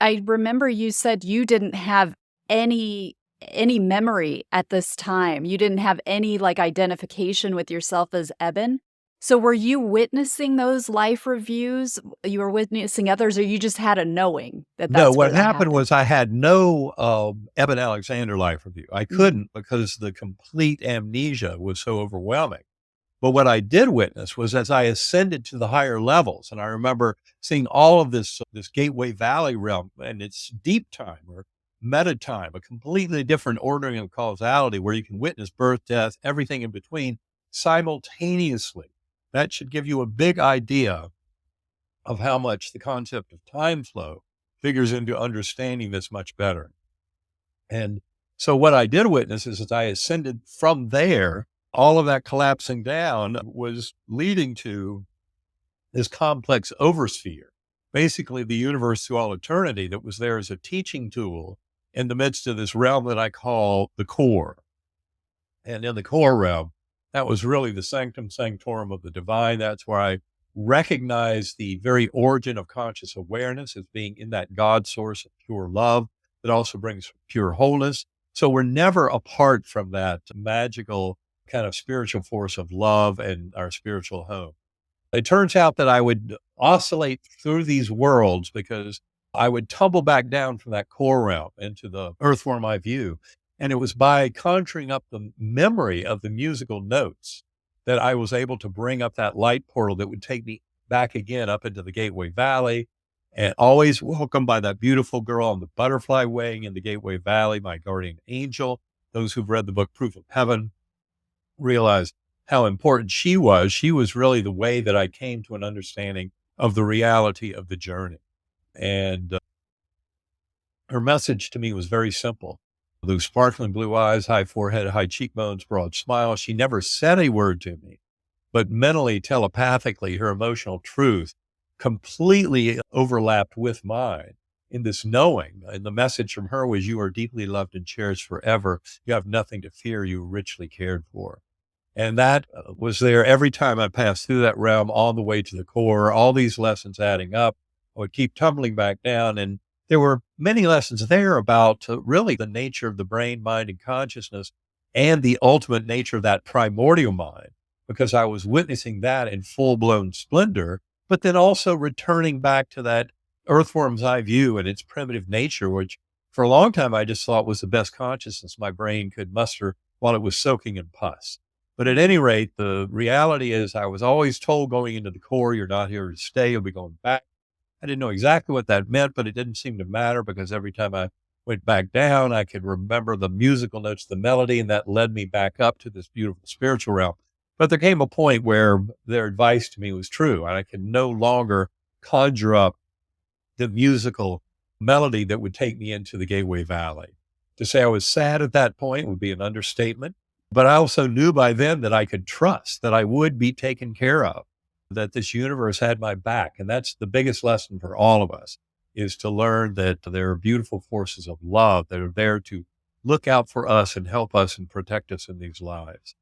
I remember you said you didn't have any any memory at this time. You didn't have any, like, identification with yourself as Eben? So were you witnessing those life reviews? You were witnessing others, or you just had a knowing that No, that's what what happened happened? was I had no Eben Alexander life review. I Mhm. couldn't because the complete amnesia was so overwhelming. But what I did witness was as I ascended to the higher levels, and I remember seeing all of this Gateway Valley realm and its deep time or meta time, a completely different ordering of causality where you can witness birth, death, everything in between simultaneously. That should give you a big idea of how much the concept of time flow figures into understanding this much better. And so what I did witness is as I ascended from there, all of that collapsing down was leading to this complex oversphere, basically the universe through all eternity that was there as a teaching tool in the midst of this realm that I call the core. And in the core realm, that was really the sanctum sanctorum of the divine. That's where I recognize the very origin of conscious awareness as being in that God source of pure love that also brings pure wholeness. So we're never apart from that magical kind of spiritual force of love and our spiritual home. It turns out that I would oscillate through these worlds because I would tumble back down from that core realm into the earthworm I view. And it was by conjuring up the memory of the musical notes that I was able to bring up that light portal that would take me back again up into the Gateway Valley and always welcomed by that beautiful girl on the butterfly wing in the Gateway Valley, my guardian angel. Those who've read the book Proof of Heaven realized how important she was. She was really the way that I came to an understanding of the reality of the journey. And her message to me was very simple. Those sparkling blue eyes, high forehead, high cheekbones, broad smile. She never said a word to me, but mentally, telepathically, her emotional truth completely overlapped with mine in this knowing. And the message from her was, you are deeply loved and cherished forever. You have nothing to fear. You are richly cared for. And that was there every time I passed through that realm, all the way to the core, all these lessons adding up. I would keep tumbling back down. And there were many lessons there about really the nature of the brain, mind, and consciousness, and the ultimate nature of that primordial mind, because I was witnessing that in full blown splendor, but then also returning back to that earthworm's eye view and its primitive nature, which for a long time I just thought was the best consciousness my brain could muster while it was soaking in pus. But at any rate, the reality is I was always told going into the core, you're not here to stay, you'll be going back. I didn't know exactly what that meant, but it didn't seem to matter because every time I went back down, I could remember the musical notes, the melody, and that led me back up to this beautiful spiritual realm. But there came a point where their advice to me was true, and I could no longer conjure up the musical melody that would take me into the Gateway Valley. To say I was sad at that point would be an understatement, but I also knew by then that I could trust that I would be taken care of, that this universe had my back. And that's the biggest lesson for all of us, is to learn that there are beautiful forces of love that are there to look out for us and help us and protect us in these lives.